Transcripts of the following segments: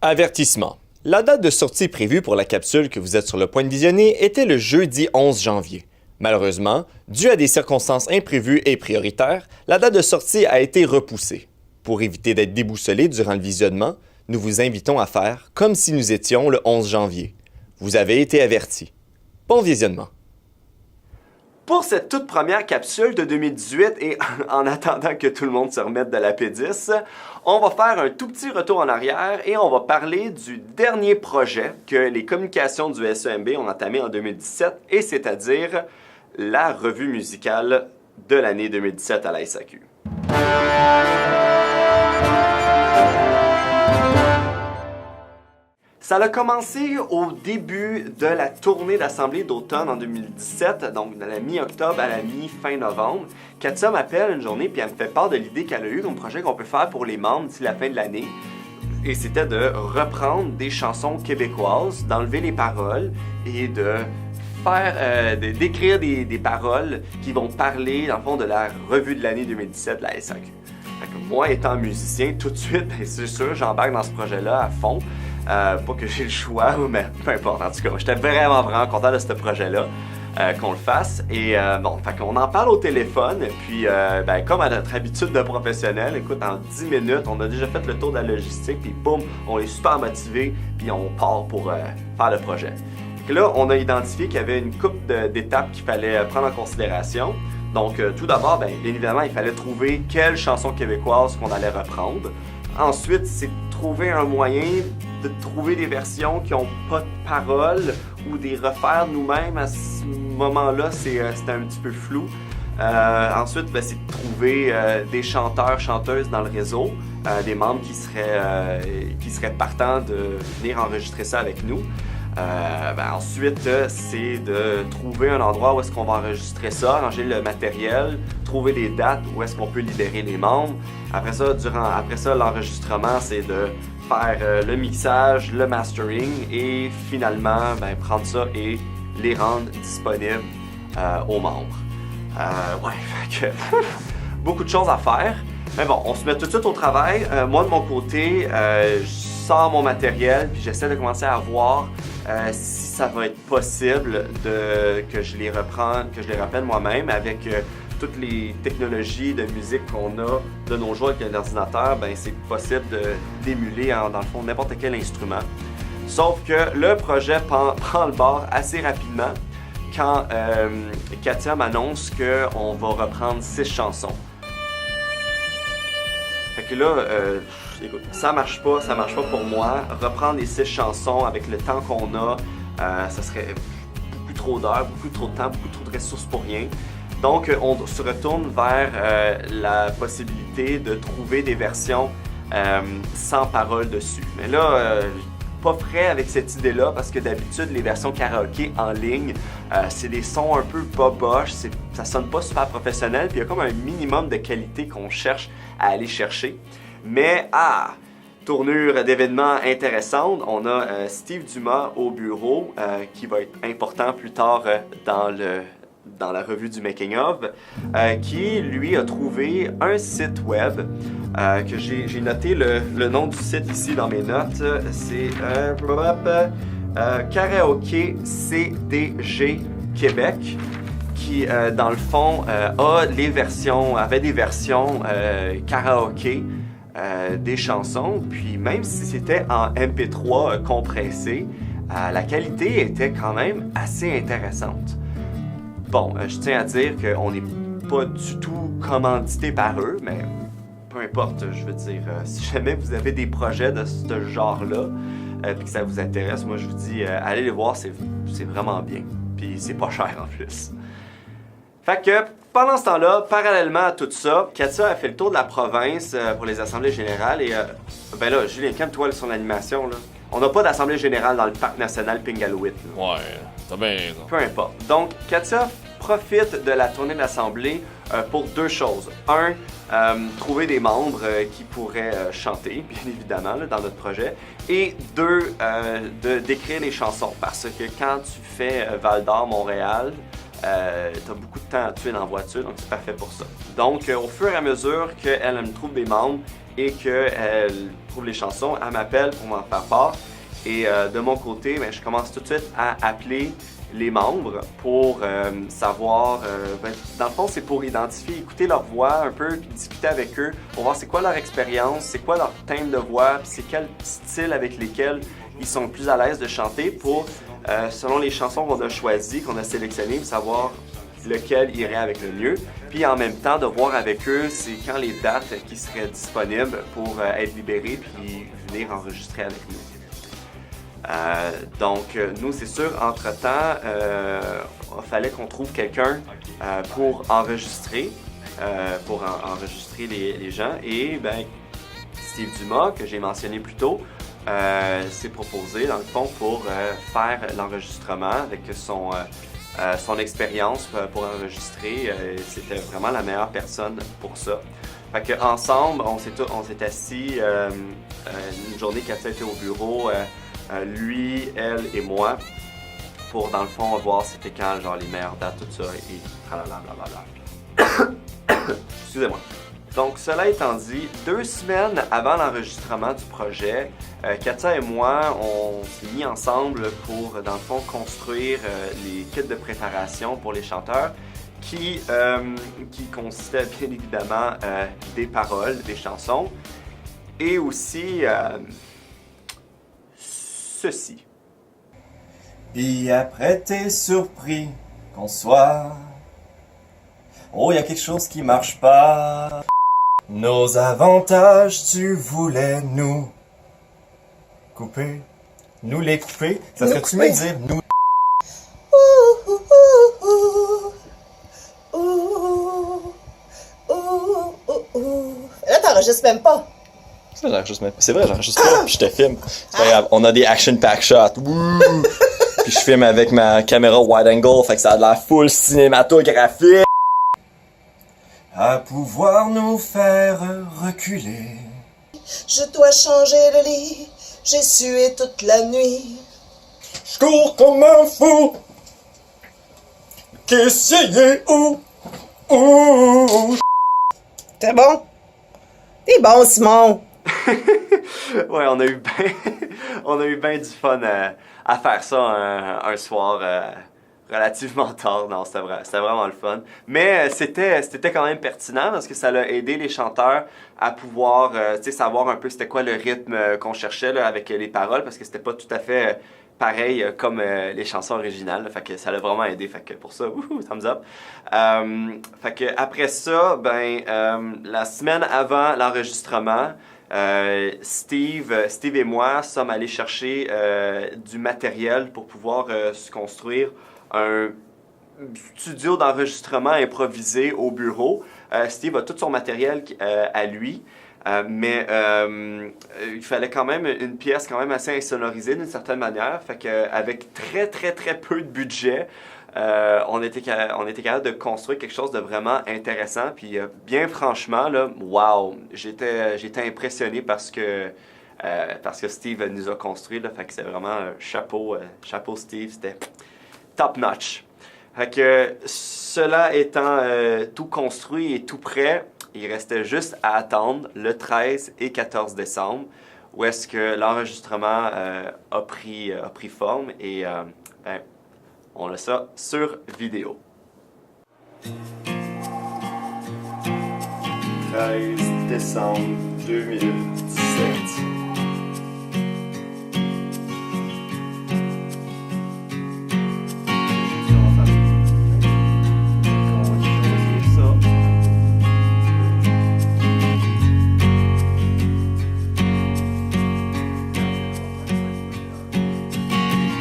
Avertissement. La date de sortie prévue pour la capsule que vous êtes sur le point de visionner était le jeudi 11 janvier. Malheureusement, dû à des circonstances imprévues et prioritaires, la date de sortie a été repoussée. Pour éviter d'être déboussolé durant le visionnement, nous vous invitons à faire comme si nous étions le 11 janvier. Vous avez été avertis. Bon visionnement. Pour cette toute première capsule de 2018 et en attendant que tout le monde se remette de la P10, on va faire un tout petit retour en arrière et on va parler du dernier projet que les communications du SEMB ont entamé en 2017, et c'est-à-dire la revue musicale de l'année 2017 à la SAQ. Ça a commencé au début de la tournée d'Assemblée d'automne en 2017, donc de la mi-octobre à la mi-fin novembre. Katia m'appelle une journée puis elle me fait part de l'idée qu'elle a eue comme projet qu'on peut faire pour les membres d'ici la fin de l'année. Et c'était de reprendre des chansons québécoises, d'enlever les paroles et de faire, d'écrire des paroles qui vont parler, dans le fond, de la revue de l'année 2017 de la SAQ. Fait que moi, étant musicien, tout de suite, c'est sûr, j'embarque dans ce projet-là à fond. Pas que j'ai le choix, mais peu importe. En tout cas, j'étais vraiment content de ce projet-là, qu'on le fasse. Et bon, fait qu'on en parle au téléphone. Puis, comme à notre habitude de professionnel, écoute, en 10 minutes, on a déjà fait le tour de la logistique. Puis, boum, on est super motivés. Puis, on part pour faire le projet. Fait que là, on a identifié qu'il y avait une couple d'étapes qu'il fallait prendre en considération. Donc, tout d'abord, bien évidemment, il fallait trouver quelle chanson québécoise qu'on allait reprendre. Ensuite, c'est trouver un moyen de trouver des versions qui n'ont pas de paroles ou des refaire nous-mêmes. À ce moment-là, c'était un petit peu flou. Ensuite, c'est de trouver des chanteurs, chanteuses dans le réseau, des membres qui seraient partants de venir enregistrer ça avec nous. Ensuite, c'est de trouver un endroit où est-ce qu'on va enregistrer ça, ranger le matériel, trouver des dates où est-ce qu'on peut libérer les membres. Après ça, l'enregistrement, c'est de faire le mixage, le mastering et finalement, prendre ça et les rendre disponibles aux membres. Fait que beaucoup de choses à faire. Mais bon, on se met tout de suite au travail. Moi, de mon côté, je sors mon matériel puis j'essaie de commencer à voir si ça va être possible que je les reprenne moi-même avec toutes les technologies de musique qu'on a de nos jours avec l'ordinateur. C'est possible d'émuler dans le fond n'importe quel instrument. Sauf que le projet prend le bord assez rapidement quand Katia m'annonce qu'on va reprendre 6 chansons. Fait que là, écoute, ça marche pas pour moi. Reprendre les 6 chansons avec le temps qu'on a, ça serait beaucoup trop d'heures, beaucoup trop de temps, beaucoup trop de ressources pour rien. Donc, on se retourne vers la possibilité de trouver des versions sans paroles dessus. Mais là, pas prêt avec cette idée-là parce que d'habitude, les versions karaoké en ligne, c'est des sons un peu boboches, ça sonne pas super professionnel, puis il y a comme un minimum de qualité qu'on cherche à aller chercher. Mais, tournure d'événements intéressante, on a Steve Dumas au bureau qui va être important plus tard dans la revue du Making of, qui lui a trouvé un site web que j'ai noté le nom du site ici dans mes notes. C'est Karaoké CDG Québec, qui dans le fond avait des versions karaoké des chansons, puis même si c'était en MP3 compressé, la qualité était quand même assez intéressante. Bon, je tiens à dire qu'on n'est pas du tout commandité par eux, mais peu importe, je veux dire, si jamais vous avez des projets de ce genre-là, puis que ça vous intéresse, moi je vous dis, allez les voir, c'est vraiment bien. Puis c'est pas cher en plus. Fait que pendant ce temps-là, parallèlement à tout ça, Katia a fait le tour de la province pour les assemblées générales et là, Julien, calme-toi sur l'animation là. On n'a pas d'assemblée générale dans le parc national Pingalouit. Ouais, t'as bien raison. Peu importe. Donc, Katia profite de la tournée d'assemblée pour 2 choses. Un, trouver des membres qui pourraient chanter, bien évidemment, là, dans notre projet. Et 2, d'écrire les chansons. Parce que quand tu fais Val-d'Or, Montréal, t'as beaucoup de temps à tuer dans la voiture, donc c'est parfait pour ça. Donc, au fur et à mesure qu'elle me trouve des membres et qu'elle trouve les chansons, elle m'appelle pour m'en faire part. Et de mon côté, ben, je commence tout de suite à appeler les membres pour savoir, dans le fond, c'est pour identifier, écouter leur voix un peu, puis discuter avec eux pour voir c'est quoi leur expérience, c'est quoi leur thème de voix, puis c'est quel style avec lesquels ils sont le plus à l'aise de chanter pour, selon les chansons qu'on a choisies, qu'on a sélectionnées, savoir lequel irait avec le mieux. Puis en même temps, de voir avec eux, c'est quand les dates qui seraient disponibles pour être libérées puis venir enregistrer avec nous. Donc, nous, c'est sûr, entre-temps, il fallait qu'on trouve quelqu'un pour enregistrer, enregistrer les gens. Et ben, Steve Dumas, que j'ai mentionné plus tôt, s'est proposé, dans le fond, pour faire l'enregistrement avec son expérience pour enregistrer. C'était vraiment la meilleure personne pour ça. Fait qu'ensemble, on s'est assis une journée qu'Katia était au bureau, lui, elle et moi, pour dans le fond voir c'était quand genre les meilleures dates, tout ça, et blablabla. Excusez-moi. Donc, cela étant dit, 2 semaines avant l'enregistrement du projet, Katia et moi, on s'est mis ensemble pour, dans le fond, construire les kits de préparation pour les chanteurs qui consistaient bien évidemment des paroles, des chansons, et aussi ceci. Puis après t'es surpris qu'on soit... Oh, y a quelque chose qui marche pas. Nos avantages, tu voulais nous couper. Nous les couper. Ça serait-tu mieux de dire nous? Là, t'enregistres même pas. C'est vrai, j'enregistre pas, puis je te filme. C'est pas grave, on a des action pack shots. Wouh! Puis je filme avec ma caméra wide angle, fait que ça a de la full cinématographique. À pouvoir nous faire reculer. Je dois changer de lit, j'ai sué toute la nuit. Je cours comme un fou. Qu'est-ce qu'il est où? T'es bon? T'es bon, Simon. Ouais, on a eu bien du fun à faire ça un soir relativement tard. Non, c'était vraiment le fun. Mais c'était quand même pertinent parce que ça a aidé les chanteurs à pouvoir savoir un peu c'était quoi le rythme qu'on cherchait là, avec les paroles, parce que c'était pas tout à fait pareil comme les chansons originales. Là, fait que ça l'a vraiment aidé. Fait que pour ça, thumbs up. Fait que après ça, la semaine avant l'enregistrement, Steve et moi sommes allés chercher du matériel pour pouvoir se construire un studio d'enregistrement improvisé au bureau. Steve a tout son matériel à lui, mais il fallait quand même une pièce quand même assez insonorisée d'une certaine manière. Fait qu'avec très très très peu de budget, on était capable de construire quelque chose de vraiment intéressant. Puis bien franchement, là, wow, j'étais impressionné parce que Steve nous a construit. Là, fait que c'est vraiment chapeau Steve, c'était top notch. Fait que cela étant tout construit et tout prêt, il restait juste à attendre le 13 et 14 décembre, où est-ce que l'enregistrement a pris forme et on a ça sur vidéo. 13 décembre 2017.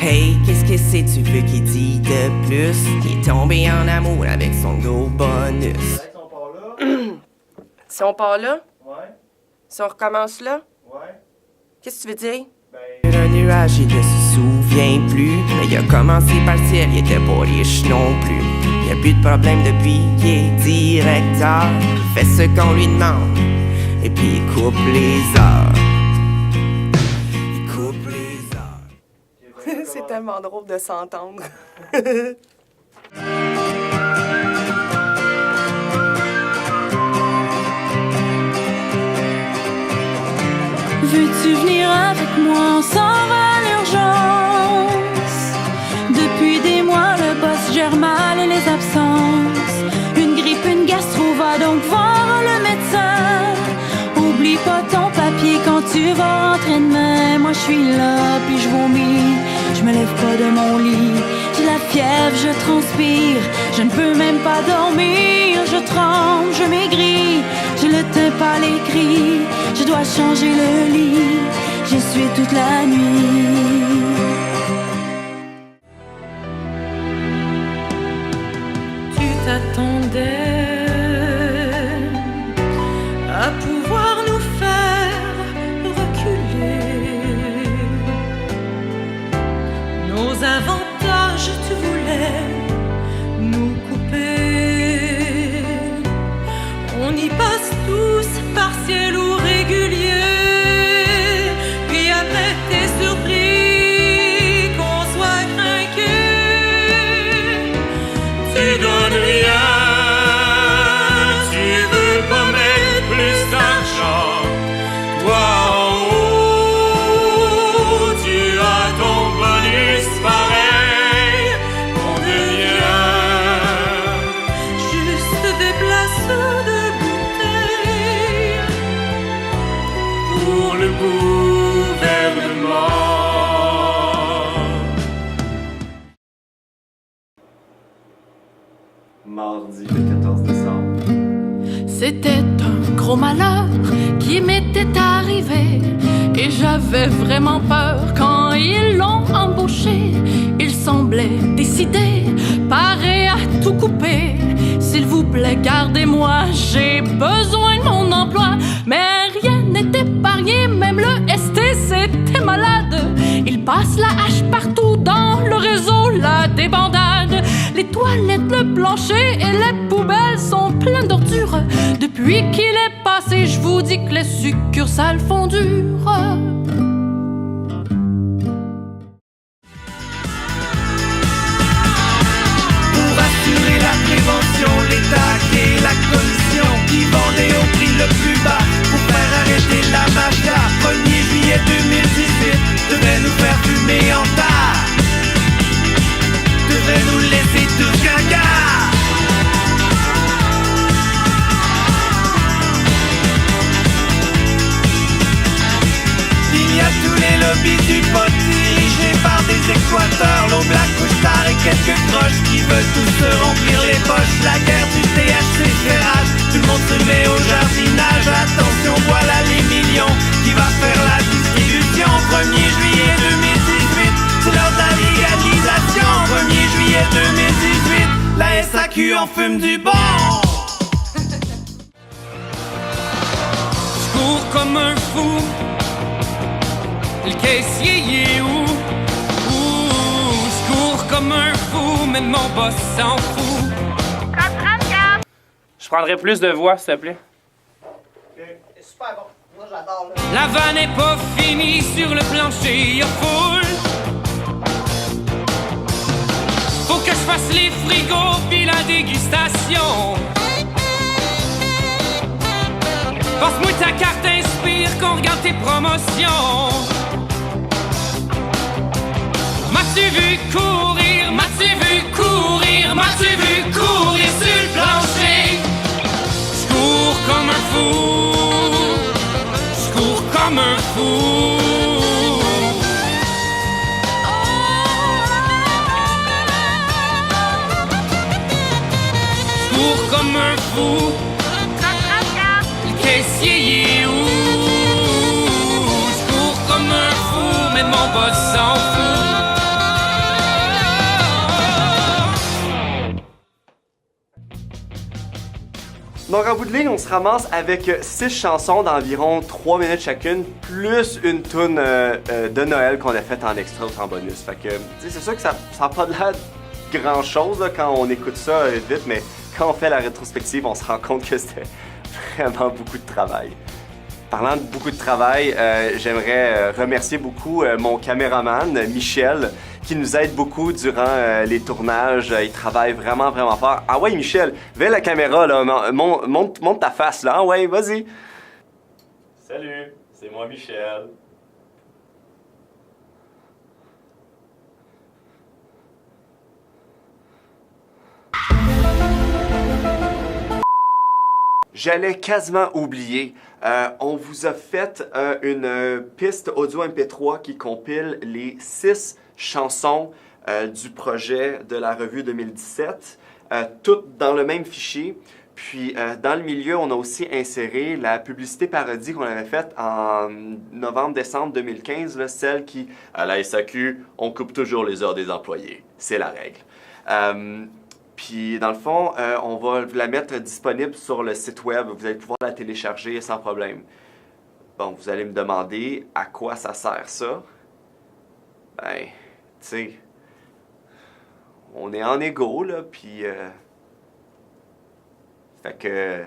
Hey, qu'est-ce que c'est tu veux qu'il dit de plus? Il est tombé en amour avec son gros bonus. Si on part là? Ouais, Si on recommence là? ouais. Qu'est-ce que tu veux dire? Un nuage, il ne se souvient plus. Mais il a commencé par le ciel, il était pas riche non plus. Il n'y a plus de problème depuis qu'il est directeur. Il fait ce qu'on lui demande, et puis il coupe les heures. Il coupe les heures. C'est tellement drôle de s'entendre. Veux-tu venir avec moi? On s'en va à l'urgence. Depuis des mois, le boss gère mal les absences. Une grippe, une gastro, va donc voir le médecin. Oublie pas ton papier quand tu vas rentrer demain. Moi je suis là, puis je vomis. Je me lève pas de mon lit. J'ai la fièvre, je transpire. Je ne peux même pas dormir. Je tremble, je maigris. J'ai le teint pâle et gris. Je dois changer le lit. J'essuie toute la nuit. Tu t'attendais à pouvoir nous faire reculer. Nos avantages, tu voulais nous couper. On y passe tous, partiel ou régulier. Puis après t'es surpris qu'on soit craqué. Tu donnes rien. Mardi le 14 décembre. C'était un gros malheur qui m'était arrivé et j'avais vraiment peur quand ils l'ont embauché. Il semblait décidé, paré à tout couper. S'il vous plaît, gardez-moi, j'ai besoin de mon emploi. Mais rien n'est épargné, même le STC était malade. Il passe la hache partout dans le réseau, la débandade. Les toilettes, le plancher et les poubelles sont pleines d'ordures. Depuis qu'il est passé, je vous dis que les succursales font dur. Pour assurer la prévention, l'État et la commission qui vendait au prix le plus bas pour faire arrêter la mafia. 1er juillet 2018 devait nous faire fumer en tas. Devrait nous laisser tous gaga. Il y a tous les lobbies du pot dirigés par des exploiteurs, l'eau black, couche-tard et quelques croches qui veulent tous se remplir les poches. La guerre du THC fait rage, tout le monde se met au jardinage. Attention, voilà les millions qui va faire la distribution. 1er juillet 2018, c'est l'heure de la légalisation. 1er juillet 2018, la SAQ en fume du bon. Je cours comme un fou. Le caissier y est où? Je cours comme un fou, mais mon boss s'en fout. Je prendrais plus de voix, s'il te plaît. C'est super bon. Moi, j'adore, là. La vanne est pas finie, sur le plancher y'a foule. Faut que je fasse les frigos puis la dégustation. Passe-moi ta carte Inspire qu'on regarde tes promotions. M'as-tu vu courir, m'as-tu vu courir, m'as-tu vu courir sur le plancher? J'cours comme un fou, j'cours comme un fou. J'cours comme un fou. Le caissier y est où? J'cours comme un fou, mais mon boss s'en fout. Donc en bout de ligne, on se ramasse avec 6 chansons d'environ 3 minutes chacune, plus une toune de Noël qu'on a faite en extra ou en bonus. Fait que, c'est sûr que ça n'a pas de l'air grand chose là, quand on écoute ça vite, mais quand on fait la rétrospective, on se rend compte que c'était vraiment beaucoup de travail. Parlant de beaucoup de travail, j'aimerais remercier beaucoup mon caméraman, Michel, qui nous aide beaucoup durant les tournages. Il travaille vraiment, vraiment fort. Ah ouais, Michel, vers la caméra, là, monte ta face, là. Ah ouais, vas-y. Salut, c'est moi, Michel. j'allais quasiment oublier. On vous a fait une piste audio MP3 qui compile les 6 chansons du projet de la revue 2017, toutes dans le même fichier. Puis, dans le milieu, on a aussi inséré la publicité parodie qu'on avait faite en novembre-décemembre 2015, là, celle qui, à la SAQ, on coupe toujours les heures des employés. C'est la règle. Puis, dans le fond, on va la mettre disponible sur le site web. Vous allez pouvoir la télécharger sans problème. Bon, vous allez me demander à quoi ça sert ça. Ben, tu sais, on est en égo, là, puis... Fait que